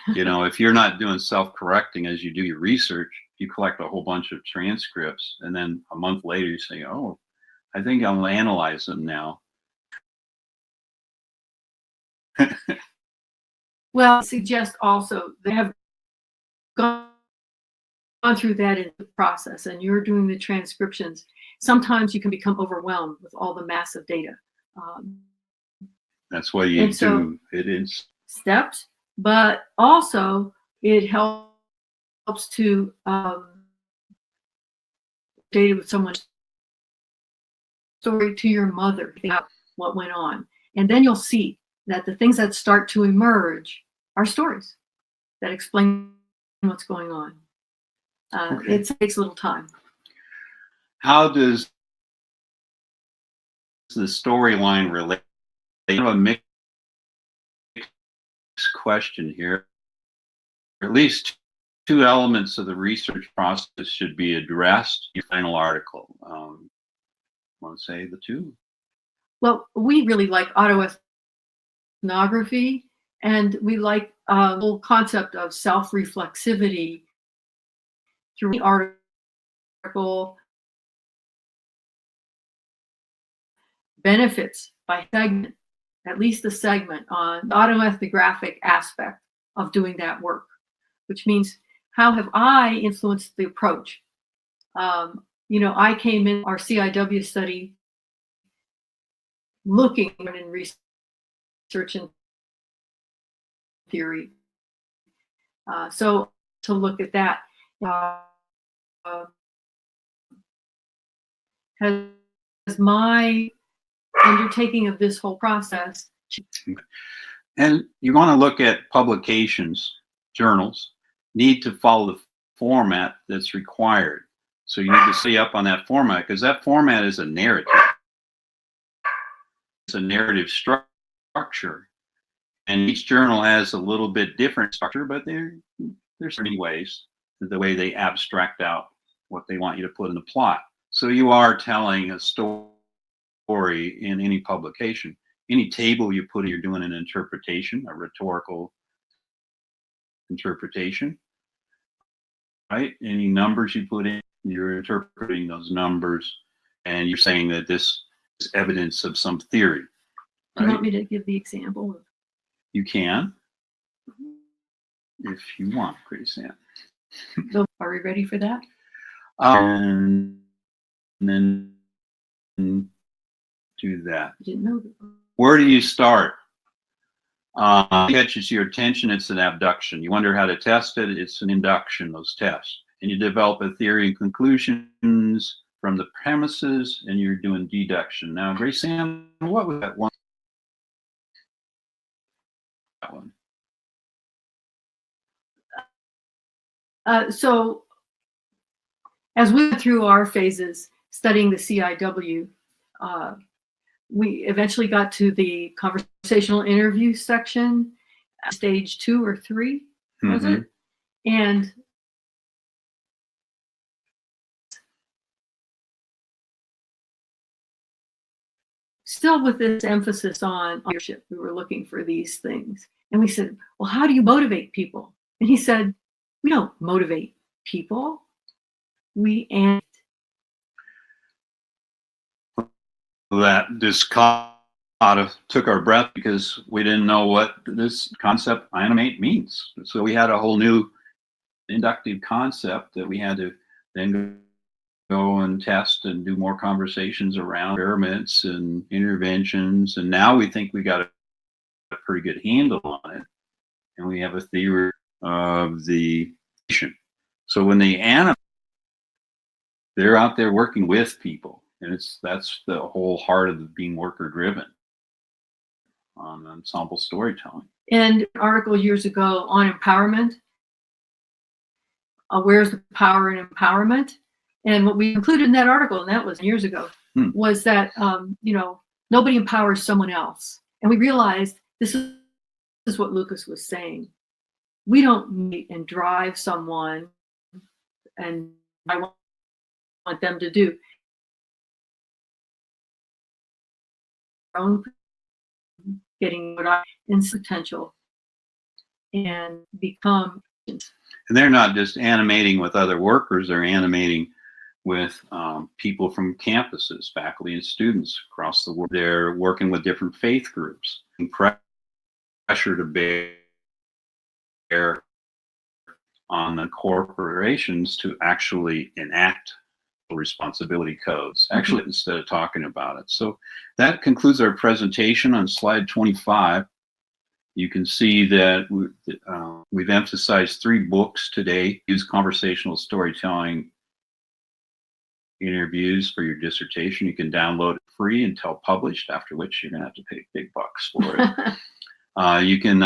If you're not doing self-correcting as you do your research, you collect a whole bunch of transcripts, and then a month later you say, oh, I think I'll analyze them now. Well, I suggest also they have gone through that in the process and you're doing the transcriptions. Sometimes you can become overwhelmed with all the massive data. That's what you so do. It is steps, but also it helps to data with someone's story to your mother about what went on. And then you'll see that the things that start to emerge are stories that explain what's going on. Okay. It takes a little time. How does the storyline relate? A mixed question here. At least two elements of the research process should be addressed in your final article. Want to say the two? Well, we really like autoethnography, and we like the whole concept of self-reflexivity through the article. Benefits by segment, at least a segment on the autoethnographic aspect of doing that work, which means how have I influenced the approach? I came in our CIW study looking in research and theory. So to look at that, has my undertaking of this whole process. And you want to look at publications, journals, need to follow the format that's required. So you need to stay up on that format, because that format is a narrative. It's a narrative structure. And each journal has a little bit different structure, but there's many ways, the way they abstract out what they want you to put in the plot. So you are telling a story in any publication. Any table you put in, you're doing an interpretation, a rhetorical interpretation, right? Any numbers you put in, you're interpreting those numbers, and you're saying that this is evidence of some theory. Do you want me to give the example? You can, if you want, Grace Ann. So are we ready for that? And then do that. I didn't know that. Where do you start? Catches your attention, it's an abduction. You wonder how to test it, it's an induction, those tests. And you develop a theory and conclusions from the premises, and you're doing deduction. Now, Grace Ann, what was that one? That one. So as we went through our phases studying the CIW, we eventually got to the conversational interview section, stage 2 or 3, was it? And still with this emphasis on leadership, we were looking for these things. And we said, well, how do you motivate people? And he said, we don't motivate people. We animate. That just took our breath, because we didn't know what this concept animate means. So we had a whole new inductive concept that we had to then go and test and do more conversations around experiments and interventions. And now we think we got a pretty good handle on it. And we have a theory of the patient. So when they animate, they're out there working with people. And that's the whole heart of being worker driven on ensemble storytelling. And an article years ago on empowerment. Where's the power in empowerment? And what we included in that article, and that was years ago, was that nobody empowers someone else. And we realized this is what Lucas was saying. We don't meet and drive someone and I want them to do their own getting what I in potential and become. And they're not just animating with other workers, they're animating with people from campuses, faculty and students across the world. They're working with different faith groups and pressure to bear on the corporations to actually enact responsibility codes, actually, instead of talking about it. So that concludes our presentation. On slide 25. You can see that we've emphasized 3 books today. Use conversational storytelling interviews for your dissertation. You can download it free until published, after which you're going to have to pay big bucks for it. You can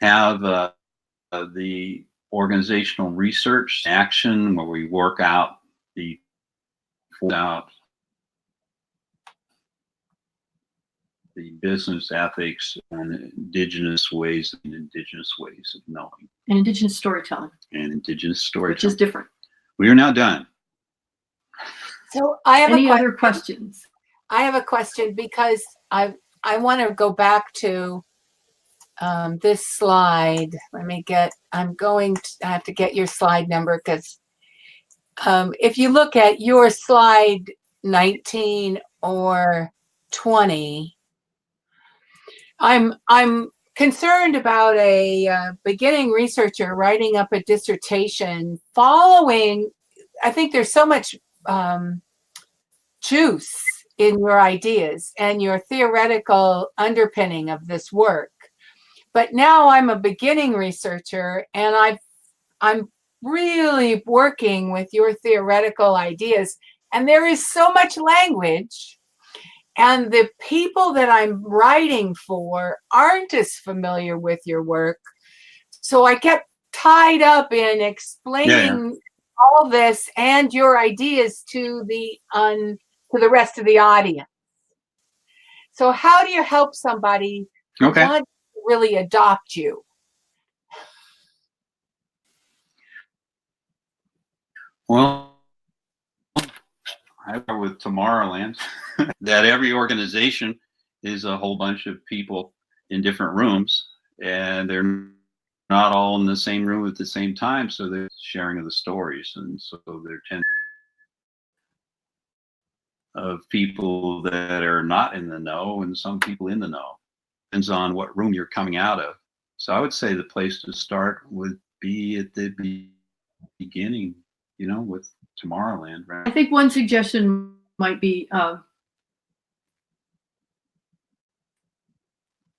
have the organizational research action, where we work out the business ethics and indigenous ways of knowing. And indigenous storytelling. And indigenous storytelling. Which is different. We are now done. So I have any other questions? I have a question because I want to go back to this slide. I have to get your slide number, because if you look at your slide 19 or 20, I'm concerned about a beginning researcher writing up a dissertation following. I think there's so much juice in your ideas and your theoretical underpinning of this work. But now I'm a beginning researcher, and I'm really working with your theoretical ideas, and there is so much language. And the people that I'm writing for aren't as familiar with your work. So I get tied up in explaining all this and your ideas to the rest of the audience. So how do you help somebody who wants to really adopt you? Well, I start with Tomorrowland, that every organization is a whole bunch of people in different rooms, and they're not all in the same room at the same time, so they're sharing of the stories. And so there tend of people that are not in the know and some people in the know. Depends on what room you're coming out of. So I would say the place to start would be at the beginning, with Tomorrowland, right? I think one suggestion might be,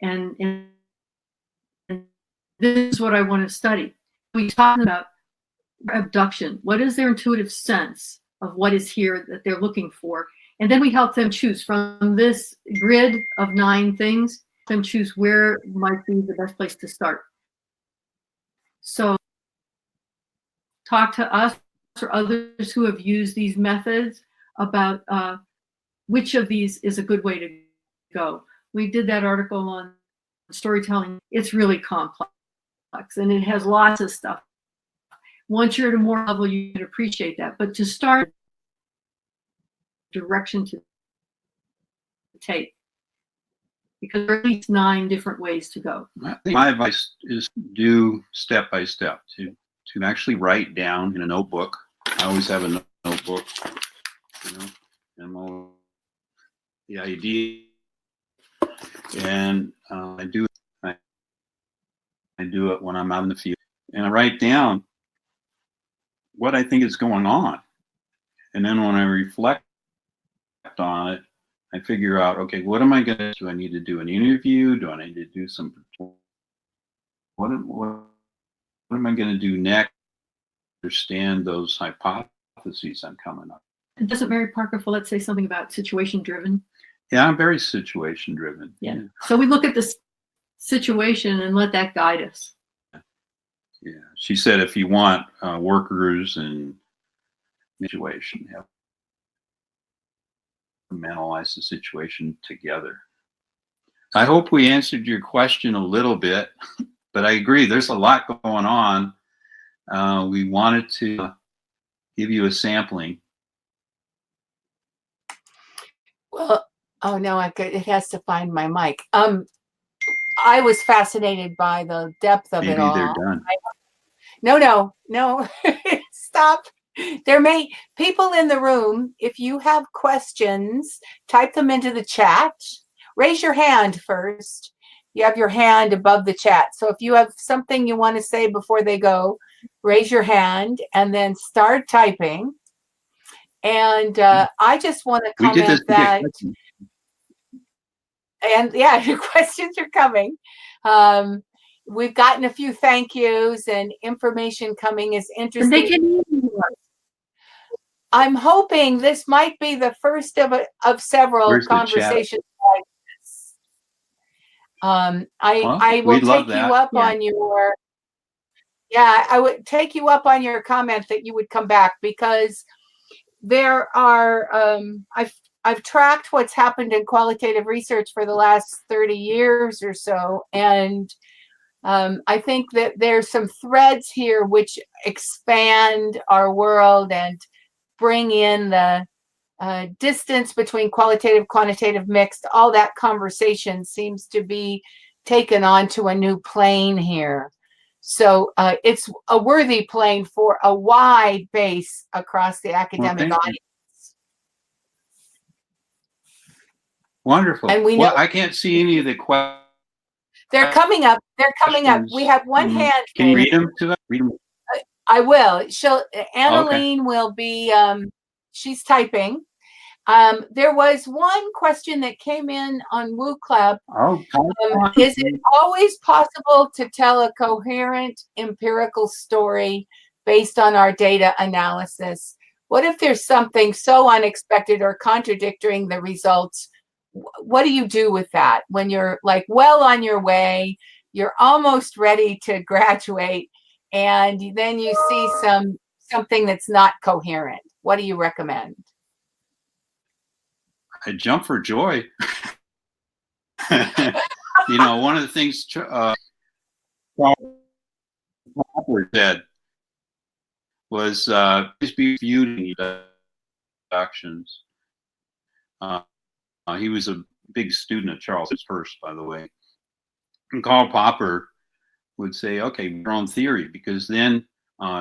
and this is what I want to study. We talk about abduction. What is their intuitive sense of what is here that they're looking for? And then we help them choose from this grid of 9 things, them choose where might be the best place to start. So talk to us or others who have used these methods about which of these is a good way to go. We did that article on storytelling. It's really complex and it has lots of stuff. Once you're at a more level, you can appreciate that. But to start, direction to take, because there are at least 9 different ways to go. I think my advice is do step by step, to actually write down in a notebook. I always have a notebook, and the idea, and I do it when I'm out in the field, and I write down what I think is going on, and then when I reflect on it, I figure out, okay, what am I going to do? Do I need to do an interview? Do I need to do some? What am I going to do next? Understand those hypotheses I'm coming up. Doesn't Mary Parker Follett say something about situation driven? Yeah, I'm very situation driven. Yeah. So we look at this situation and let that guide us. Yeah. She said if you want workers and situation, you have to mentalize the situation together. I hope we answered your question a little bit, but I agree, there's a lot going on. We wanted to give you a sampling. Well, oh no, it has to find my mic. I was fascinated by the depth of it Maybe all. they're done. No, stop. There may people in the room, if you have questions, type them into the chat. Raise your hand first. You have your hand above the chat. So if you have something you want to say before they go, raise your hand and then start typing. And I just want to We did this comment that, to get and yeah, your questions are coming. We've gotten a few thank yous and information coming is And interesting. they can I'm hoping this might be the first of several Where's the chat? conversations like this. I will we'd love take you that. up Yeah. on your, yeah, I would take you up on your comment that you would come back, because there are, I've tracked what's happened in qualitative research for the last 30 years or so, and I think that there's some threads here which expand our world and bring in the distance between qualitative, quantitative, mixed. All that conversation seems to be taken onto a new plane here. So it's a worthy plane for a wide base across the academic audience. Wonderful. And we know, well, I can't see any of the questions. they're coming up. They're coming up. We have one hand. Can you read them to us? Read them. I will. Annaline will be, she's typing. There was one question that came in on Woo Club. Is it always possible to tell a coherent empirical story based on our data analysis? What if there's something so unexpected or contradicting the results? What do you do with that when you're like well on your way, you're almost ready to graduate, and then you see something that's not coherent? What do you recommend? I jump for joy. You know, one of the things Popper said was just be viewed in productions. He was a big student of Charles First, by the way. And Karl Popper would say, okay, your own theory, because then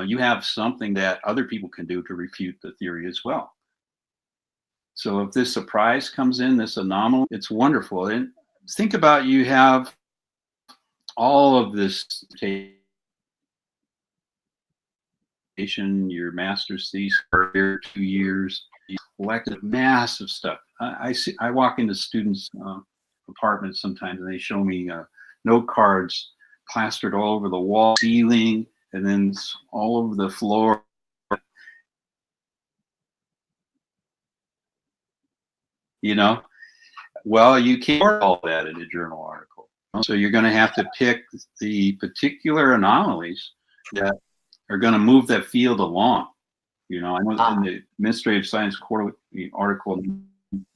you have something that other people can do to refute the theory as well. So if this surprise comes in, this anomaly, it's wonderful. And think about, you have all of this your master's thesis for 2 years, you collected massive stuff. I walk into students' apartments sometimes, and they show me note cards plastered all over the wall, ceiling, and then all over the floor. You know, well, you can't put all that in a journal article. So you're going to have to pick the particular anomalies that are going to move that field along. You know, I know in the Administrative Science Quarterly article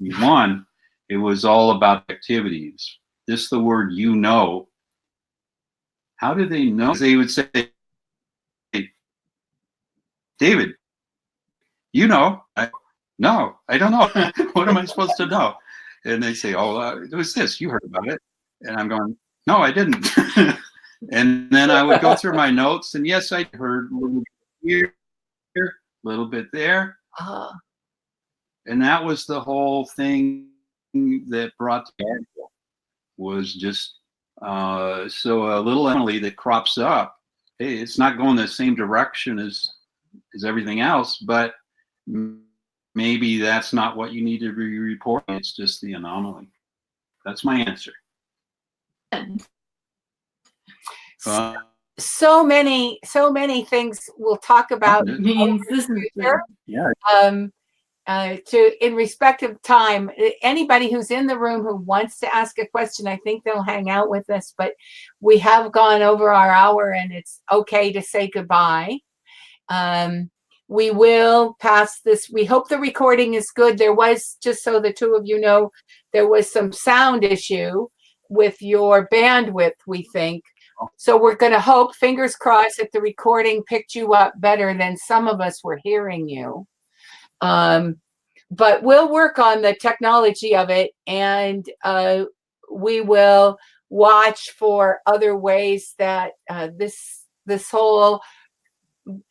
1, it was all about activities. This the word you know. How do they know? They would say, David, you know. No, I don't know. What am I supposed to know? And they say, oh, it was this. You heard about it. And I'm going, no, I didn't. And then I would go through my notes, and yes, I heard a little bit here, a little bit there. And that was the whole thing that brought the article, was just so a little anomaly that crops up. Hey, it's not going the same direction as everything else, but maybe that's not what you need to be reporting. It's just the anomaly. That's my answer. So many things we'll talk about. Means this is yeah. in respect of time, anybody who's in the room who wants to ask a question, I think they'll hang out with us, but we have gone over our hour and it's okay to say goodbye. We will pass this. We hope the recording is good. There was, just so the two of you know, there was some sound issue with your bandwidth, we think. So we're going to hope, fingers crossed, that the recording picked you up better than some of us were hearing you. But we'll work on the technology of it, and we will watch for other ways that this whole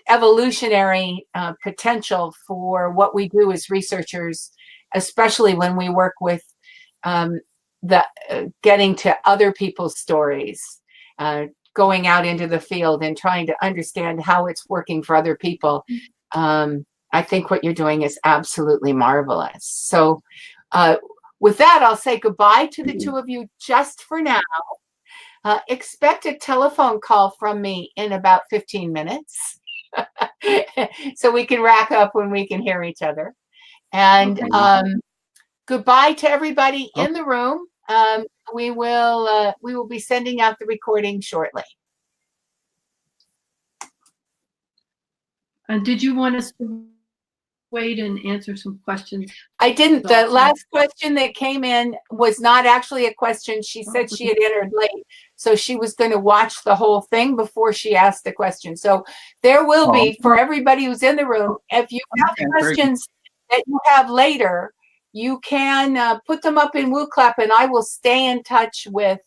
evolutionary potential for what we do as researchers, especially when we work with getting to other people's stories, going out into the field and trying to understand how it's working for other people. I think what you're doing is absolutely marvelous. So with that, I'll say goodbye to the two of you just for now. Expect a telephone call from me in about 15 minutes. So we can rack up when we can hear each other. And goodbye to everybody in the room. We will be sending out the recording shortly. Did you want us to wait and answer some questions? I didn't. The last question that came in was not actually a question. She said she had entered late, so she was going to watch the whole thing before she asked the question. So there will be, for everybody who's in the room, if you have questions that you have later, you can put them up in WooClap, and I will stay in touch with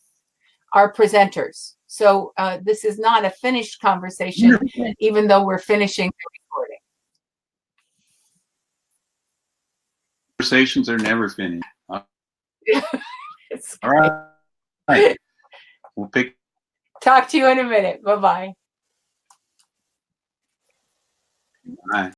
our presenters. So this is not a finished conversation, even though we're finishing the recording. Conversations are never finished. All All right. We'll pick. Talk to you in a minute. Bye-bye. Bye.